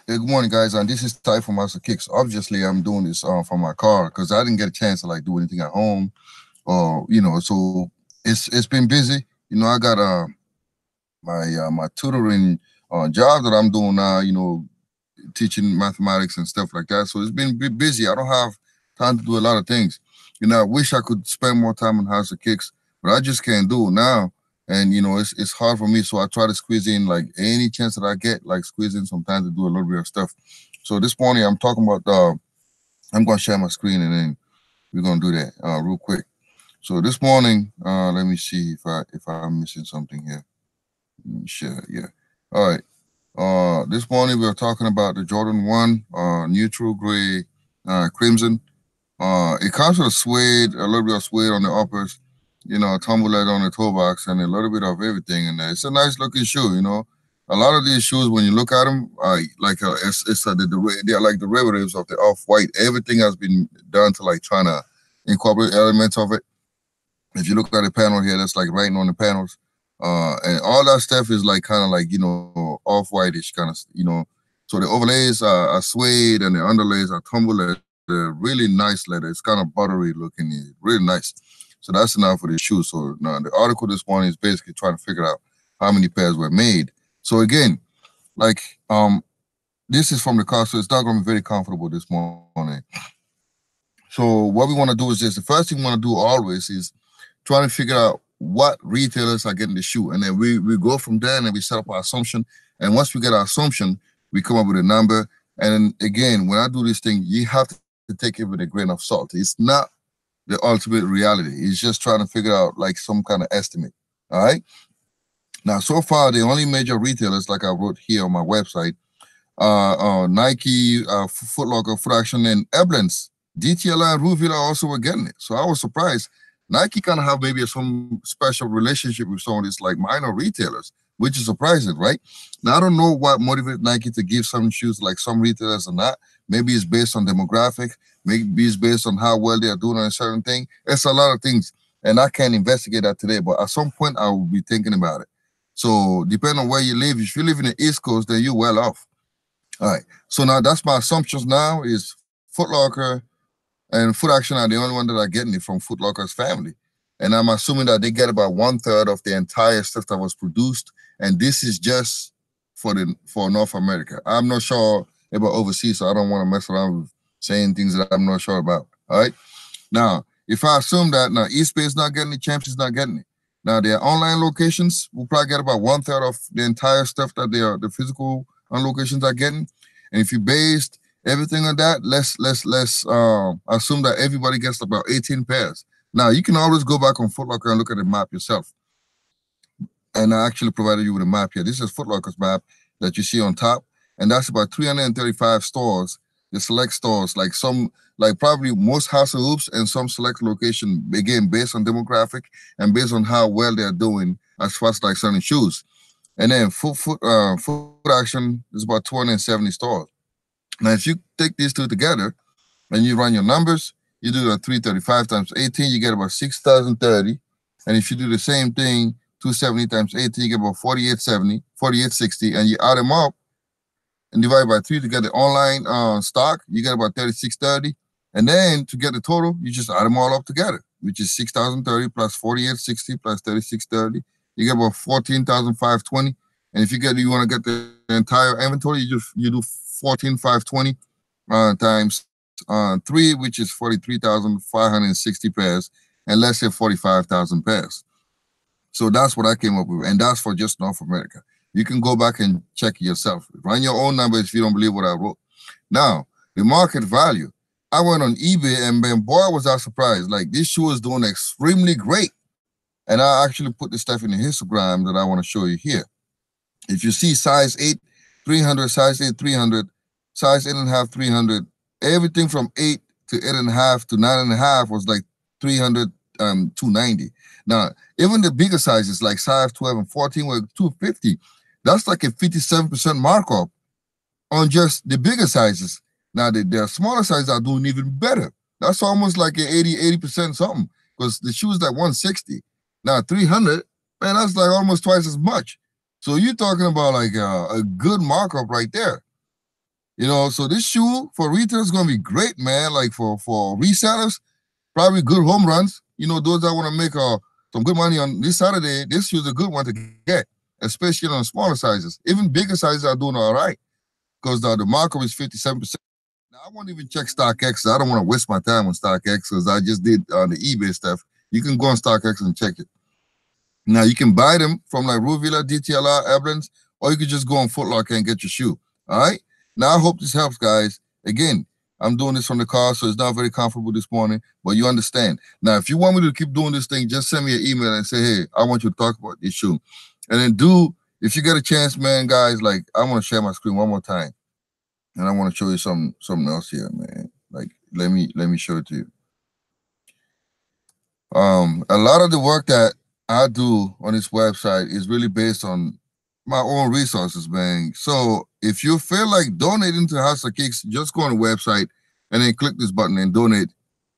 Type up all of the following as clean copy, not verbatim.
Hey, good morning, guys. And this is Ty from Master Kicks. Obviously, I'm doing this from my car because I didn't get a chance to like do anything at home, or so it's been busy. I got my tutoring job that I'm doing now. Teaching mathematics and stuff like that. So it's been busy. I don't have time to do a lot of things. I wish I could spend more time on House of Kicks, but I just can't do it now. And it's hard for me. So I try to squeeze in like any chance that I get, like squeeze in some time to do a little bit of stuff. So this morning I'm talking about. I'm gonna share my screen and then we're gonna do that real quick. So this morning, let me see if I'm missing something here. Let me share. Yeah. All right. This morning we are talking about the Jordan 1 neutral gray crimson. It comes with a little bit of suede on the uppers, a tumbler on the toe box, and a little bit of everything in there. It's a nice looking shoe. A lot of these shoes, when you look at them, they're like derivatives of the off white. Everything has been done to like trying to incorporate elements of it. If you look at the panel here, that's like writing on the panels. And all that stuff is like kind of like, off whitish kind of. So the overlays are suede and the underlays are tumble leather, really nice leather. It's kind of buttery looking, really nice. So that's enough for the shoes. So now the article this morning is basically trying to figure out how many pairs were made. So again, like this is from the car, so it's not going to be very comfortable this morning. So what we want to do is this: the first thing we want to do always is trying to figure out what retailers are getting the shoe, and then we go from there, and then we set up our assumption. And once we get our assumption, we come up with a number. And then again, when I do this thing, you have to take it with a grain of salt. It's not the ultimate reality. It's just trying to figure out like some kind of estimate. All right. Now, so far, the only major retailers, like I wrote here on my website, Nike, Foot Locker, Foot Action, and Eblens, DTLR, and Rouville also were getting it. So I was surprised. Nike kind of have maybe some special relationship with some of these like minor retailers, which is surprising, right? Now I don't know what motivated Nike to give some shoes like some retailers or not. Maybe it's based on demographic. Maybe it's based on how well they are doing on a certain thing. It's a lot of things, and I can't investigate that today. But at some point, I will be thinking about it. So depending on where you live, if you live in the East Coast, then you're well off. All right. So now that's my assumptions. Now is Foot Locker and Foot Action are the only one that are getting it from Foot Locker's family. And I'm assuming that they get about one third of the entire stuff that was produced. And this is just for North America. I'm not sure about overseas, so I don't want to mess around with saying things that I'm not sure about. All right. Now, if I assume that now Eastbay is not getting it, Champs is not getting it. Now their online locations will probably get about one third of the entire stuff that the physical locations are getting. And if you based everything on that, let's assume that everybody gets about 18 pairs. Now you can always go back on Foot Locker and look at the map yourself. And I actually provided you with a map here. This is Foot Locker's map that you see on top, and that's about 335 stores. The select stores, like some, like probably most House of Hoops and some select location, again based on demographic and based on how well they're doing as far as like selling shoes. And then Foot Action is about 270 stores. Now, if you take these two together and you run your numbers, you do the 335 times 18, you get about 6,030. And if you do the same thing, 270 times 18, you get about 4870, 4860, and you add them up and divide by 3 to get the online stock, you get about 3630. And then to get the total, you just add them all up together, which is 6,030 plus 4860 plus 3630. You get about 14,520. And if you want to get the entire inventory, you do 14,520 times 3, which is 43,560 pairs, and let's say 45,000 pairs. So that's what I came up with, and that's for just North America. You can go back and check it yourself. Run your own numbers if you don't believe what I wrote. Now, the market value. I went on eBay, and man, boy, was I surprised. Like, this shoe is doing extremely great. And I actually put this stuff in the histogram that I want to show you here. If you see size 8, 300, size 8, 300, size 8.5, 300, everything from 8 to 8.5 to 9.5 was like 300, 290. Now, even the bigger sizes like size 12 and 14 were 250. That's like a 57% markup on just the bigger sizes. Now, the smaller sizes are doing even better. That's almost like an 80% something, because the shoe is like 160. Now, 300, man, that's like almost twice as much. So you're talking about like a good markup right there. You know, so this shoe for retail is gonna be great, man. Like for resellers, probably good home runs. You know, those that want to make some good money on this Saturday, this shoe's a good one to get, especially on smaller sizes. Even bigger sizes are doing all right because the markup is 57%. Now, I won't even check StockX. I don't want to waste my time on StockX because I just did on the eBay stuff. You can go on StockX and check it. Now, you can buy them from like Ruvila, DTLR, Eblens, or you can just go on Foot Locker and get your shoe. All right? Now, I hope this helps, guys. Again, I'm doing this from the car, so it's not very comfortable this morning, but you understand. Now, if you want me to keep doing this thing, just send me an email and say, hey, I want you to talk about this shoe. And then if you get a chance, man, guys, like I want to share my screen one more time. And I want to show you something else here, man. Like, let me show it to you. A lot of the work that I do on this website is really based on my own resources, man. So if you feel like donating to House of Kicks, just go on the website and then click this button and donate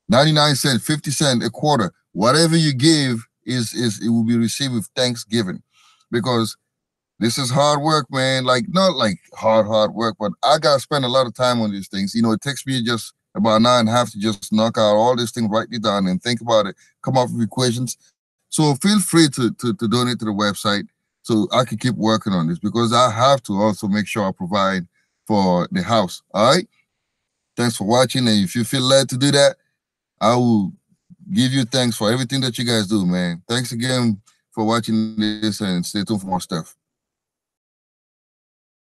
99 cents, 50 cents, a quarter. Whatever you give is it will be received with thanksgiving. Because this is hard work, man. Like not like hard work, but I gotta spend a lot of time on these things. You know, it takes me just about an hour and a half to just knock out all these things, write it down, and think about it, come up with equations. So feel free to donate to the website so I can keep working on this because I have to also make sure I provide for the house. All right. Thanks for watching, and if you feel led to do that, I will give you thanks for everything that you guys do, man. Thanks again for watching this, and stay tuned for more stuff.